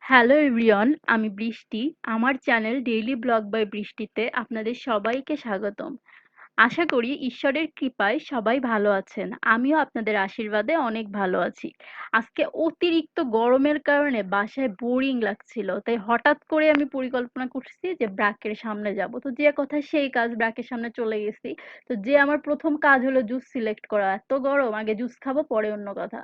Hello everyone, আমি বৃষ্টি। আমার চ্যানেল ডেইলি ব্লগ বাই বৃষ্টিতে আপনাদের সবাইকে স্বাগতম। আশা করি ঈশ্বরের কৃপায় সবাই ভালো আছেন। আমিও আপনাদের আশীর্বাদে অনেক ভালো আছি। আজকে অতিরিক্ত গরমের কারণে বাসায় বোরিং লাগছিল। তাই হঠাৎ করে আমি পরিকল্পনা করছি যে ব্র্যাকের সামনে যাব। তো যে কথা সেই কাজ, ব্র্যাকের সামনে চলে গেছি। তো যে আমার প্রথম কাজ হলো জুস সিলেক্ট করা। এত গরম, আগে জুস খাবো পরে অন্য কথা।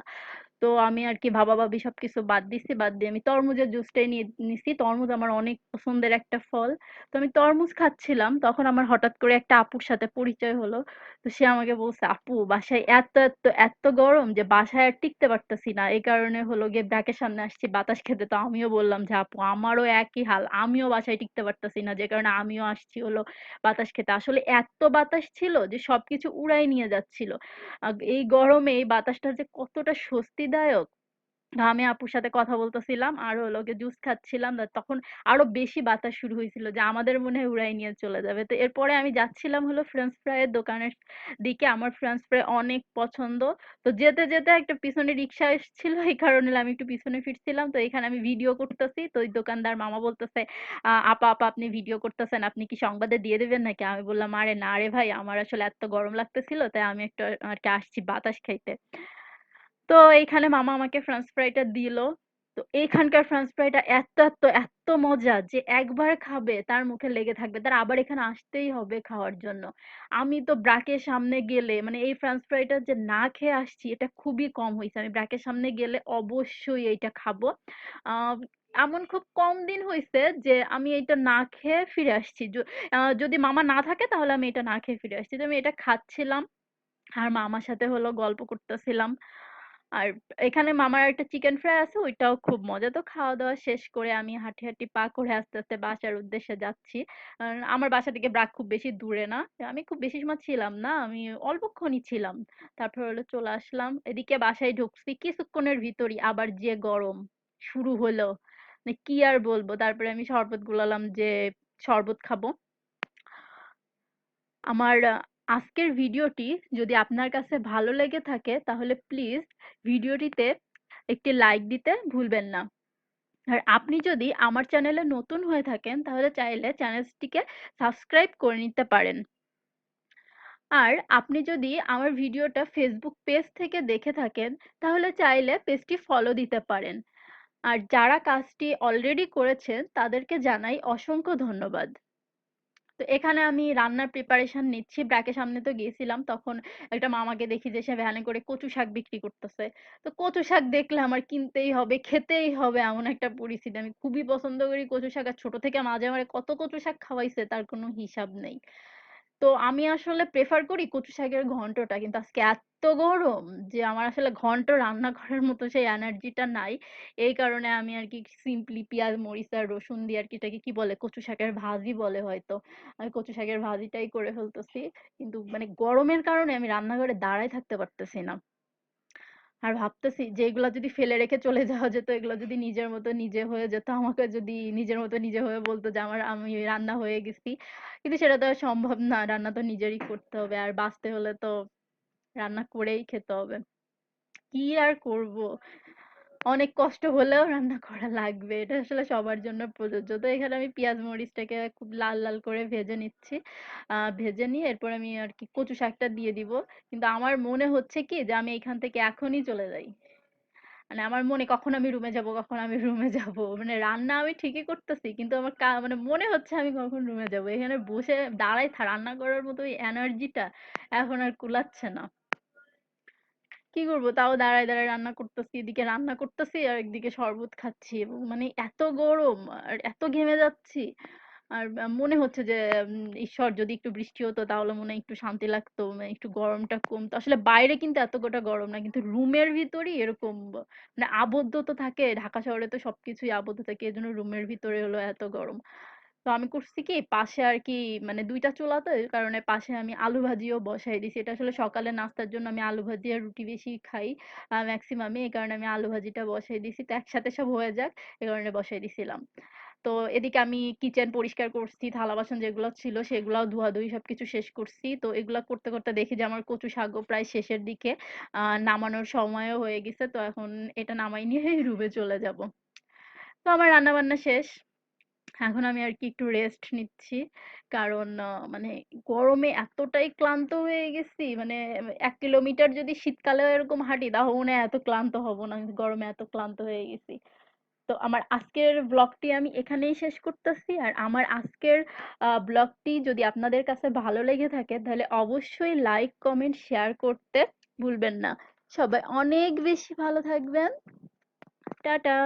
তো আমি আর কি ভাবাভাবি সবকিছু বাদ দিছি, বাদ দিয়ে আমি তরমুজের জুসটাই নিয়ে নিছি। তরমুজ আমার অনেক পছন্দের একটা ফল। তো আমি তরমুজ খাচ্ছিলাম, তখন আমার হঠাৎ করে একটা আপুর সাথে পরিচয় হলো। তো সে আমাকে বলছে, আপু বাসায় এত এত এত গরম যে বাসায় আর টিকতে পারতেছি না, এই কারণে হলো গিয়ে ব্র্যাকের সামনে আসছি বাতাস খেতে। তো আমিও বললাম যে আপু আমারও একই হাল, আমিও বাসায় টিকতে পারতেছি না, যে কারণে আমিও আসছি হলো বাতাস খেতে। আসলে এত বাতাস ছিল যে সবকিছু উড়াই নিয়ে যাচ্ছিল। এই গরমে এই বাতাসটা যে কতটা স্বস্তিদায়ক। আমি আপুর সাথে কথা বলতেছিলাম আর হলো গিয়ে জুস খাচ্ছিলাম। তখন আরো বেশি বাতাস শুরু হয়েছিল যে আমাদের মনে হয় উড়াই নিয়ে চলে যাবে। তো এরপরে আমি যাচ্ছিলাম হলো ফ্রেঞ্চ ফ্রাইয়ের দোকানের দিকে। আমার ফ্রেঞ্চ ফ্রাই অনেক পছন্দ। তো যেতে যেতে একটা পিছনে রিক্সা এসেছিল, এই কারণে আমি একটু পিছনে ফিরছিলাম। তো এখানে আমি ভিডিও করতেছি, তো ওই দোকানদার মামা বলতেছে, আপা আপা আপনি ভিডিও করতেছেন, আপনি কি সংবাদে দিয়ে দিবেন নাকি? আমি বললাম, আরে না রে ভাই, আমার আসলে এত গরম লাগতেছিল তাই আমি একটু আর কি আসছি বাতাস খাইতে। তো এইখানে মামা আমাকে ফ্রেঞ্চ ফ্রাইটা দিল। তো এইখানকার ফ্রেঞ্চ ফ্রাইটা এত এত এত মজা যে একবার খাবে তার মুখে লেগে থাকবে, তার আবার এখানে আসতেই হবে খাওয়ার জন্য। আমি তো ব্র্যাকের সামনে গেলে মানে এই ফ্রেঞ্চ ফ্রাইটা যে না খেয়ে আসছি এটা খুবই কম হয়েছে। আমি ব্র্যাকের সামনে গেলে অবশ্যই এইটা খাবো। আহ এমন খুব কম দিন হয়েছে যে আমি এটা না খেয়ে ফিরে আসছি। যদি মামা না থাকে তাহলে আমি এটা না খেয়ে ফিরে আসছি। তো আমি এটা খাচ্ছিলাম আর মামার সাথে হলো গল্প করতেছিলাম। আর এখানে মামার একটা চিকেন ফ্রাই আছে, ওইটাও খুব মজা। তো খাওয়া দাওয়া শেষ করে আমি হাঁটি হাঁটি পা করে আস্তে আস্তে বাসার উদ্দেশ্যে যাচ্ছি। আমার বাসা থেকে ব্রাক খুব বেশি দূরে না, আমি খুব বেশি সময় ছিলাম না, আমি অল্পক্ষণই ছিলাম। তারপর হলো চলে আসলাম এদিকে, বাসায় ঢুকছি কিছুক্ষণের ভিতরই আবার যে গরম শুরু হলো, মানে কি আর বলবো। তারপরে আমি শরবত গুলালাম যে শরবত খাবো। আমার আজকের ভিডিওটি যদি আপনার কাছে ভালো লেগে থাকে তাহলে প্লিজ ভিডিওটিতে একটি লাইক দিতে ভুলবেন না। আর আপনি যদি আমার চ্যানেলে নতুন হয়ে থাকেন তাহলে চাইলে চ্যানেলটিকে সাবস্ক্রাইব করে নিতে পারেন। আর আপনি যদি আমার ভিডিওটা ফেসবুক পেজ থেকে দেখে থাকেন তাহলে চাইলে পেজটি ফলো দিতে পারেন। আর যারা কাজটি অলরেডি করেছেন তাদেরকে জানাই অসংখ্য ধন্যবাদ। তো এখানে আমি রান্নার প্রিপারেশন নিচ্ছি। ব্র্যাকের সামনে তো গিয়েছিলাম, তখন একটা মামাকে দেখি যে সে ভ্যানে করে কচু শাক বিক্রি করতেছে। তো কচু শাক দেখলে আমার কিনতেই হবে, খেতেই হবে, এমন একটা পরিস্থিতি। আমি খুবই পছন্দ করি কচু শাক, আর ছোট থেকে মাঝে মাঝে কত কচু শাক খাওয়াইছে তার কোনো হিসাব নেই। তো আমি আসলে প্রেফার করি কচু শাকের ঘন্টটা, কিন্তু আজকে এত গরম যে আমার আসলে ঘন্ট রান্না করার মতো সেই এনার্জিটা নাই। এই কারণে আমি আর কি সিম্পলি পেঁয়াজ মরিচ আর রসুন দিয়ে আর কি, এটাকে কি বলে, কচু শাকের ভাজি বলে হয়তো, আমি কচু শাকের ভাজিটাই করে ফেলতেছি। কিন্তু মানে গরমের কারণে আমি রান্নাঘরে দাঁড়ায় থাকতে পারতেছি না। আর ভাবতেছি যে এগুলা যদি ফেলে রেখে চলে যাওয়া যেত, এগুলো যদি নিজের মতো নিজে হয়ে যেত, আমাকে যদি নিজের মতো নিজে হয়ে বলতো যে আমি রান্না হয়ে গেছি, কিন্তু সেটা তো আর সম্ভব না। রান্না তো নিজেরই করতে হবে, আর বাঁচতে হলে তো রান্না করেই খেতে হবে। কি আর করব, অনেক কষ্ট হলেও রান্না করা লাগবে, এটা আসলে সবার জন্য প্রযোজ্য। তো এখানে আমি পেঁয়াজ মরিচটাকে খুব লাল লাল করে ভেজে নিচ্ছি। ভেজে নিয়ে এরপর আমি আর কি কচু শাকটা দিয়ে দিব। কিন্তু আমার মনে হচ্ছে কি যে আমি এখান থেকে এখনই চলে যাই। মানে আমার মনে, কখন আমি রুমে যাব, কখন আমি রুমে যাব, মানে রান্না আমি ঠিকই করতেছি কিন্তু আমার মানে মনে হচ্ছে আমি কখন রুমে যাব। এখানে বসে দাঁড়ায় রান্না করার মতো ওই এনার্জিটা এখন আর কুলাচ্ছে না। কি করব, তাও দাঁড়ায় দাঁড়ায় রান্না করতেছি, এদিকে রান্না করতেছি আর একদিকে শরবত খাচ্ছি, এবং মানে এত গরম আর এত ঘেমে যাচ্ছি। আর মনে হচ্ছে যে ঈশ্বর যদি একটু বৃষ্টি হতো তাহলে মনে হয় একটু শান্তি লাগতো, মানে একটু গরমটা কমতো। আসলে বাইরে কিন্তু এতটা গরম না, কিন্তু রুমের ভিতরই এরকম মানে আবদ্ধ তো থাকে, ঢাকা শহরে তো সবকিছুই আবদ্ধ থাকে, এজন্য রুমের ভিতরে হলো এত গরম। তো আমি করছি কি, পাশে আর কি মানে দুইটা চুলা, তো এই কারণে পাশে আমি আলু ভাজিও বসাই দিছি। এটা আসলে সকালে নাস্তার জন্য আমি আলু ভাজি আর রুটি বেশি খাই ম্যাক্সিমামে, এই কারণে আমি আলু ভাজিটা বসাই দিছি। তো একসাথে সব হয়ে যাক এই কারণে বসাই দিছিলাম। তো এদিকে আমি কিচেন পরিষ্কার করছি, থালা বাসন যেগুলো ছিল সেগুলাও ধোয়াধুয়ি সবকিছু শেষ করছি। তো এগুলা করতে করতে দেখি যে আমার কচু শাকও প্রায় শেষের দিকে, নামানোর সময়ও হয়ে গেছে। তো এখন এটা নামাই নিয়ে রুমে চলে যাব। তো আমার রান্নাবান্না শেষ। এখন আমি আরকি একটু রেস্ট নিচ্ছি। কারণ মানে গরমে এতটাই ক্লান্ত হয়ে গেছি, মানে ১ কিলোমিটার যদি শীতকালেও এরকম হাঁটি তাও মনে হয় এত ক্লান্ত হব না। গরমে এত ক্লান্ত হয়ে গেছি। তো আমার আজকের ব্লগটি আমি এখানেই শেষ করতেছি। আর আমার আজকের ব্লগটি যদি আপনাদের কাছে ভালো লেগে থাকে তাহলে অবশ্যই লাইক, কমেন্ট, শেয়ার করতে ভুলবেন না। সবাই অনেক বেশি ভালো থাকবেন। টাটা।